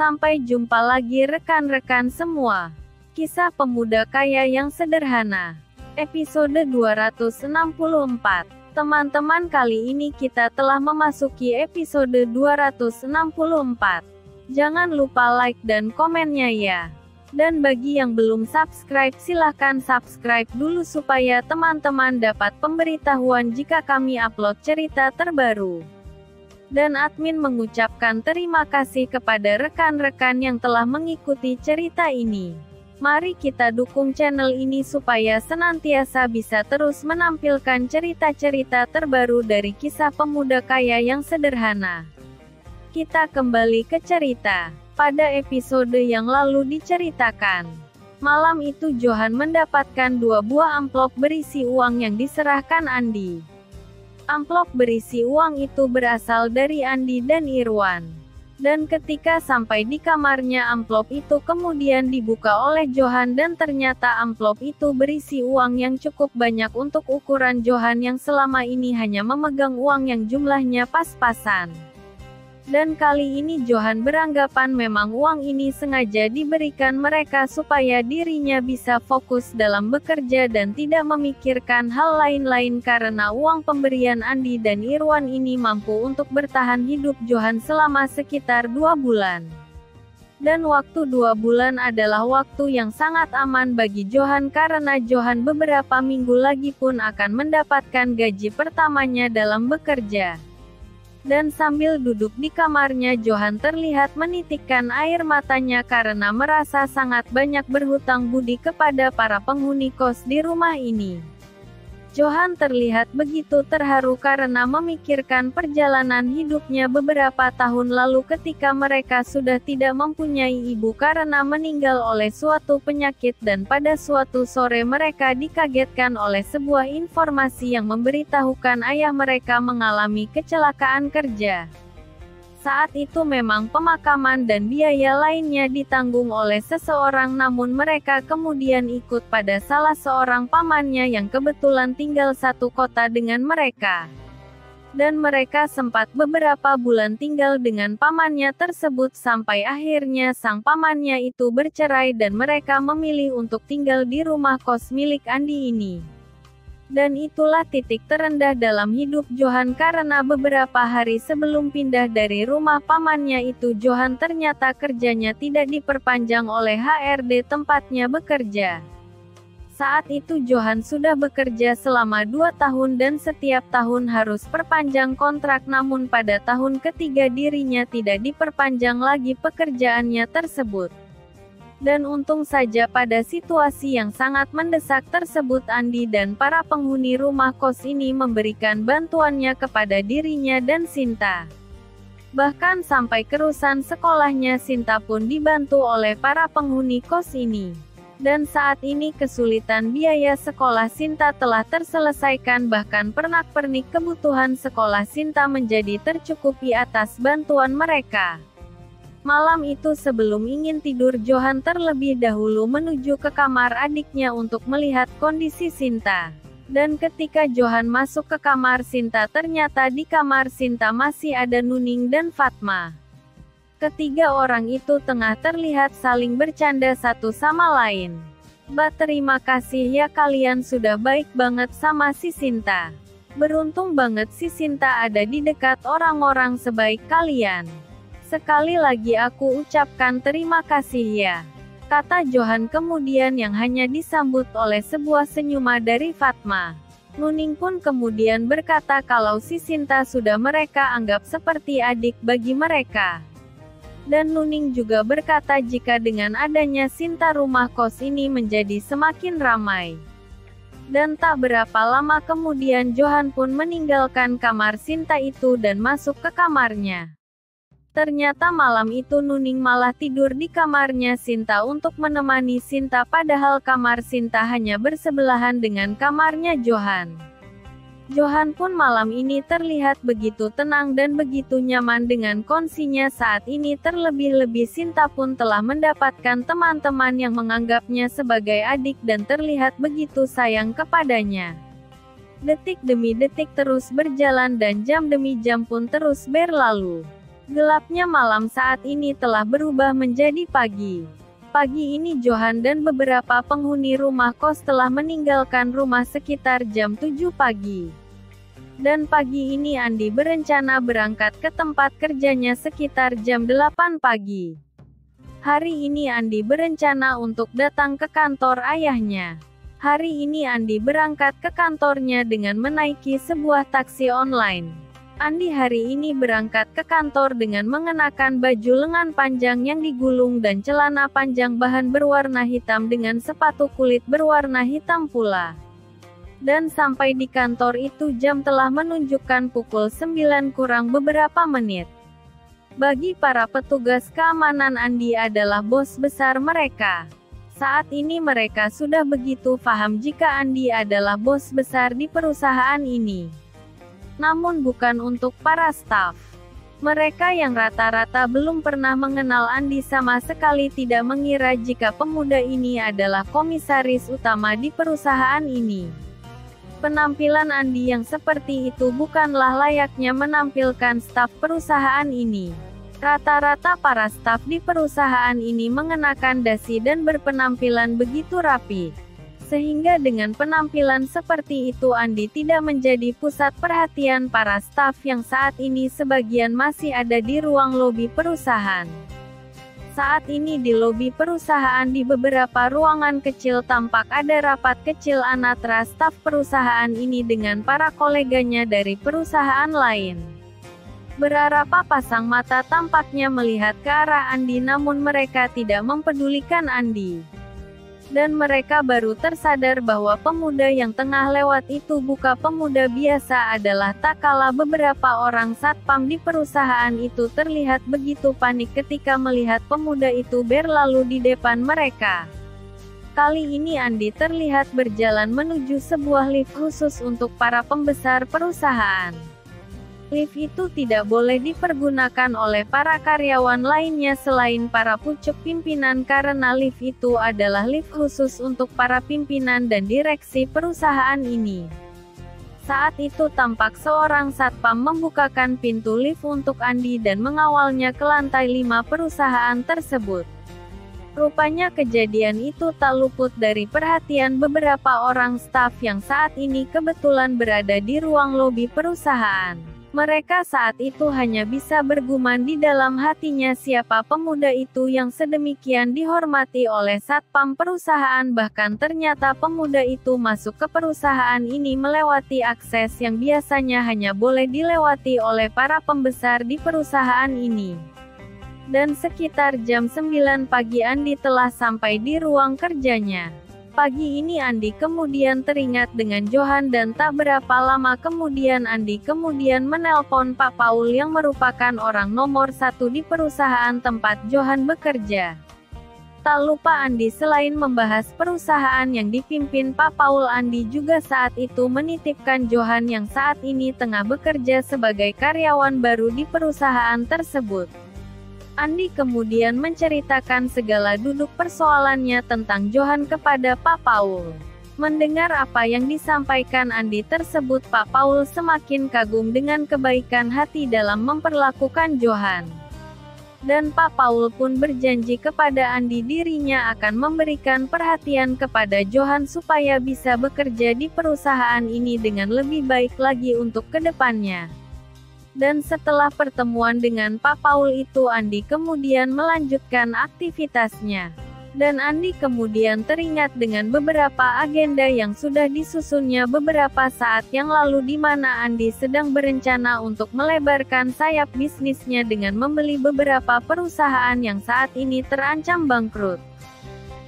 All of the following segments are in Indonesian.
Sampai jumpa lagi rekan-rekan semua. Kisah pemuda kaya yang sederhana. Episode 264. Teman-teman, kali ini kita telah memasuki episode 264. Jangan lupa like dan komennya ya. Dan bagi yang belum subscribe, silahkan subscribe dulu supaya teman-teman dapat pemberitahuan jika kami upload cerita terbaru. Dan admin mengucapkan terima kasih kepada rekan-rekan yang telah mengikuti cerita ini. Mari kita dukung channel ini supaya senantiasa bisa terus menampilkan cerita-cerita terbaru dari kisah pemuda kaya yang sederhana. Kita kembali ke cerita. Pada episode yang lalu diceritakan, malam itu Johan mendapatkan 2 buah amplop berisi uang yang diserahkan Andi. Amplop berisi uang itu berasal dari Andi dan Irwan. Dan ketika sampai di kamarnya, amplop itu kemudian dibuka oleh Johan dan ternyata amplop itu berisi uang yang cukup banyak untuk ukuran Johan yang selama ini hanya memegang uang yang jumlahnya pas-pasan. Dan kali ini Johan beranggapan memang uang ini sengaja diberikan mereka supaya dirinya bisa fokus dalam bekerja dan tidak memikirkan hal lain-lain karena uang pemberian Andi dan Irwan ini mampu untuk bertahan hidup Johan selama sekitar 2 bulan. Dan waktu 2 bulan adalah waktu yang sangat aman bagi Johan karena Johan beberapa minggu lagi pun akan mendapatkan gaji pertamanya dalam bekerja. Dan sambil duduk di kamarnya, Johan terlihat menitikkan air matanya karena merasa sangat banyak berhutang budi kepada para penghuni kos di rumah ini. Johan terlihat begitu terharu karena memikirkan perjalanan hidupnya beberapa tahun lalu ketika mereka sudah tidak mempunyai ibu karena meninggal oleh suatu penyakit, dan pada suatu sore mereka dikagetkan oleh sebuah informasi yang memberitahukan ayah mereka mengalami kecelakaan kerja. Saat itu memang pemakaman dan biaya lainnya ditanggung oleh seseorang, namun mereka kemudian ikut pada salah seorang pamannya yang kebetulan tinggal satu kota dengan mereka. Dan mereka sempat beberapa bulan tinggal dengan pamannya tersebut sampai akhirnya sang pamannya itu bercerai dan mereka memilih untuk tinggal di rumah kos milik Andi ini. Dan itulah titik terendah dalam hidup Johan karena beberapa hari sebelum pindah dari rumah pamannya itu, Johan ternyata kerjanya tidak diperpanjang oleh HRD tempatnya bekerja. Saat itu Johan sudah bekerja selama 2 tahun dan setiap tahun harus perpanjang kontrak, namun pada tahun ketiga dirinya tidak diperpanjang lagi pekerjaannya tersebut. Dan untung saja pada situasi yang sangat mendesak tersebut Andi dan para penghuni rumah kos ini memberikan bantuannya kepada dirinya dan Sinta. Bahkan sampai kerusan sekolahnya Sinta pun dibantu oleh para penghuni kos ini. Dan saat ini kesulitan biaya sekolah Sinta telah terselesaikan, bahkan pernak-pernik kebutuhan sekolah Sinta menjadi tercukupi atas bantuan mereka. Malam itu sebelum ingin tidur, Johan terlebih dahulu menuju ke kamar adiknya untuk melihat kondisi Sinta. Dan ketika Johan masuk ke kamar Sinta, ternyata di kamar Sinta masih ada Nuning dan Fatma. Ketiga orang itu tengah terlihat saling bercanda satu sama lain. Terima kasih ya, kalian sudah baik banget sama si Sinta. Beruntung banget si Sinta ada di dekat orang-orang sebaik kalian. Sekali lagi aku ucapkan terima kasih ya, kata Johan kemudian yang hanya disambut oleh sebuah senyuman dari Fatma. Nuning pun kemudian berkata kalau si Sinta sudah mereka anggap seperti adik bagi mereka. Dan Nuning juga berkata jika dengan adanya Sinta rumah kos ini menjadi semakin ramai. Dan tak berapa lama kemudian Johan pun meninggalkan kamar Sinta itu dan masuk ke kamarnya. Ternyata malam itu Nuning malah tidur di kamarnya Sinta untuk menemani Sinta, padahal kamar Sinta hanya bersebelahan dengan kamarnya Johan. Johan pun malam ini terlihat begitu tenang dan begitu nyaman dengan kondisinya saat ini, terlebih-lebih Sinta pun telah mendapatkan teman-teman yang menganggapnya sebagai adik dan terlihat begitu sayang kepadanya. Detik demi detik terus berjalan dan jam demi jam pun terus berlalu. Gelapnya malam saat ini telah berubah menjadi pagi. Pagi ini Johan dan beberapa penghuni rumah kos telah meninggalkan rumah sekitar jam 7 pagi. Dan pagi ini Andi berencana berangkat ke tempat kerjanya sekitar jam 8 pagi. Hari ini Andi berencana untuk datang ke kantor ayahnya. Hari ini Andi berangkat ke kantornya dengan menaiki sebuah taksi online. Andi hari ini berangkat ke kantor dengan mengenakan baju lengan panjang yang digulung dan celana panjang bahan berwarna hitam dengan sepatu kulit berwarna hitam pula. Dan sampai di kantor itu jam telah menunjukkan pukul 9 kurang beberapa menit. Bagi para petugas keamanan Andi adalah bos besar mereka. Saat ini mereka sudah begitu paham jika Andi adalah bos besar di perusahaan ini. Namun bukan untuk para staf. Mereka yang rata-rata belum pernah mengenal Andi sama sekali tidak mengira jika pemuda ini adalah komisaris utama di perusahaan ini. Penampilan Andi yang seperti itu bukanlah layaknya menampilkan staf perusahaan ini. Rata-rata para staf di perusahaan ini mengenakan dasi dan berpenampilan begitu rapi. Sehingga dengan penampilan seperti itu Andi tidak menjadi pusat perhatian para staf yang saat ini sebagian masih ada di ruang lobi perusahaan. Saat ini di lobi perusahaan di beberapa ruangan kecil tampak ada rapat kecil antara staf perusahaan ini dengan para koleganya dari perusahaan lain. Beberapa pasang mata tampaknya melihat ke arah Andi namun mereka tidak mempedulikan Andi. Dan mereka baru tersadar bahwa pemuda yang tengah lewat itu bukan pemuda biasa adalah tak kalah beberapa orang satpam di perusahaan itu terlihat begitu panik ketika melihat pemuda itu berlalu di depan mereka. Kali ini Andi terlihat berjalan menuju sebuah lift khusus untuk para pembesar perusahaan. Lift itu tidak boleh dipergunakan oleh para karyawan lainnya selain para pucuk pimpinan karena lift itu adalah lift khusus untuk para pimpinan dan direksi perusahaan ini. Saat itu tampak seorang satpam membukakan pintu lift untuk Andi dan mengawalnya ke lantai 5 perusahaan tersebut. Rupanya kejadian itu tak luput dari perhatian beberapa orang staf yang saat ini kebetulan berada di ruang lobi perusahaan. Mereka saat itu hanya bisa bergumam di dalam hatinya siapa pemuda itu yang sedemikian dihormati oleh satpam perusahaan bahkan ternyata pemuda itu masuk ke perusahaan ini melewati akses yang biasanya hanya boleh dilewati oleh para pembesar di perusahaan ini. Dan sekitar jam 9 pagi Andi telah sampai di ruang kerjanya. Pagi ini Andi kemudian teringat dengan Johan dan tak berapa lama kemudian Andi kemudian menelpon Pak Paul yang merupakan orang nomor 1 di perusahaan tempat Johan bekerja. Tak lupa Andi selain membahas perusahaan yang dipimpin Pak Paul Andi juga saat itu menitipkan Johan yang saat ini tengah bekerja sebagai karyawan baru di perusahaan tersebut. Andi kemudian menceritakan segala duduk persoalannya tentang Johan kepada Pak Paul. Mendengar apa yang disampaikan Andi tersebut Pak Paul semakin kagum dengan kebaikan hati dalam memperlakukan Johan. Dan Pak Paul pun berjanji kepada Andi dirinya akan memberikan perhatian kepada Johan supaya bisa bekerja di perusahaan ini dengan lebih baik lagi untuk kedepannya. Dan setelah pertemuan dengan Pak Paul itu Andi kemudian melanjutkan aktivitasnya. Dan Andi kemudian teringat dengan beberapa agenda yang sudah disusunnya beberapa saat yang lalu di mana Andi sedang berencana untuk melebarkan sayap bisnisnya dengan membeli beberapa perusahaan yang saat ini terancam bangkrut.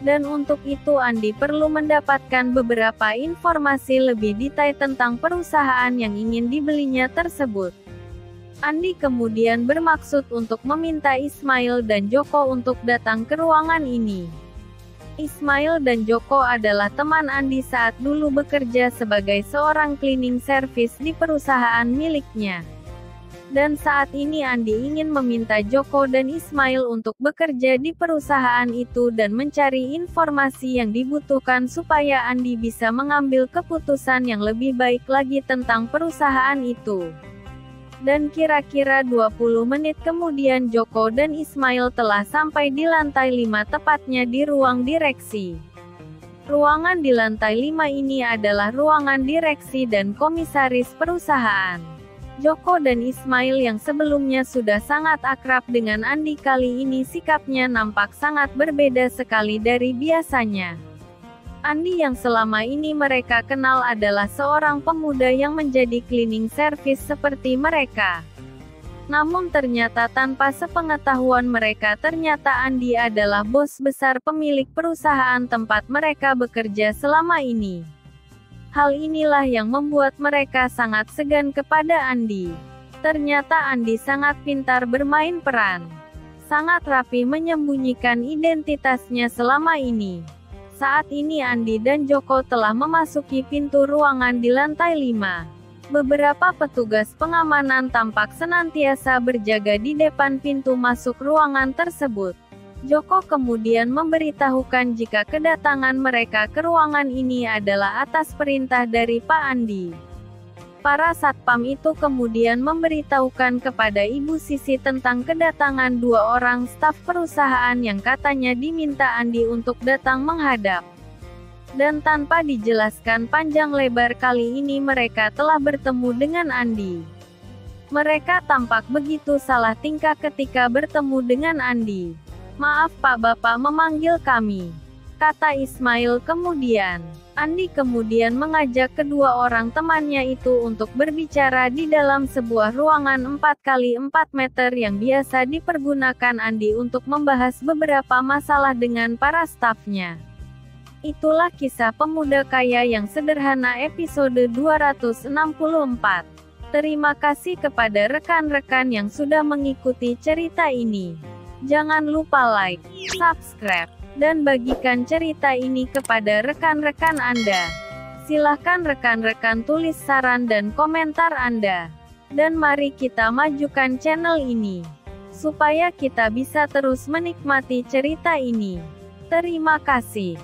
Dan untuk itu Andi perlu mendapatkan beberapa informasi lebih detail tentang perusahaan yang ingin dibelinya tersebut. Andi kemudian bermaksud untuk meminta Ismail dan Joko untuk datang ke ruangan ini. Ismail dan Joko adalah teman Andi saat dulu bekerja sebagai seorang cleaning service di perusahaan miliknya. Dan saat ini Andi ingin meminta Joko dan Ismail untuk bekerja di perusahaan itu dan mencari informasi yang dibutuhkan supaya Andi bisa mengambil keputusan yang lebih baik lagi tentang perusahaan itu. Dan kira-kira 20 menit kemudian Joko dan Ismail telah sampai di lantai 5, tepatnya di ruang direksi. Ruangan di lantai 5 ini adalah ruangan direksi dan komisaris perusahaan. Joko dan Ismail yang sebelumnya sudah sangat akrab dengan Andi, kali ini sikapnya nampak sangat berbeda sekali dari biasanya. Andi yang selama ini mereka kenal adalah seorang pemuda yang menjadi cleaning service seperti mereka. Namun ternyata tanpa sepengetahuan mereka, ternyata Andi adalah bos besar pemilik perusahaan tempat mereka bekerja selama ini. Hal inilah yang membuat mereka sangat segan kepada Andi. Ternyata Andi sangat pintar bermain peran. Sangat rapi menyembunyikan identitasnya selama ini. Saat ini Andi dan Joko telah memasuki pintu ruangan di lantai 5. Beberapa petugas pengamanan tampak senantiasa berjaga di depan pintu masuk ruangan tersebut. Joko kemudian memberitahukan jika kedatangan mereka ke ruangan ini adalah atas perintah dari Pak Andi. Para satpam itu kemudian memberitahukan kepada Ibu Sisi tentang kedatangan 2 orang staf perusahaan yang katanya diminta Andi untuk datang menghadap. Dan tanpa dijelaskan panjang lebar, kali ini mereka telah bertemu dengan Andi. Mereka tampak begitu salah tingkah ketika bertemu dengan Andi. "Maaf Pak, Bapak memanggil kami," kata Ismail kemudian. Andi kemudian mengajak kedua orang temannya itu untuk berbicara di dalam sebuah ruangan 4x4 meter yang biasa dipergunakan Andi untuk membahas beberapa masalah dengan para stafnya. Itulah kisah pemuda kaya yang sederhana episode 264. Terima kasih kepada rekan-rekan yang sudah mengikuti cerita ini. Jangan lupa like, subscribe, dan bagikan cerita ini kepada rekan-rekan Anda. Silahkan rekan-rekan tulis saran dan komentar Anda. Dan mari kita majukan channel ini, supaya kita bisa terus menikmati cerita ini. Terima kasih.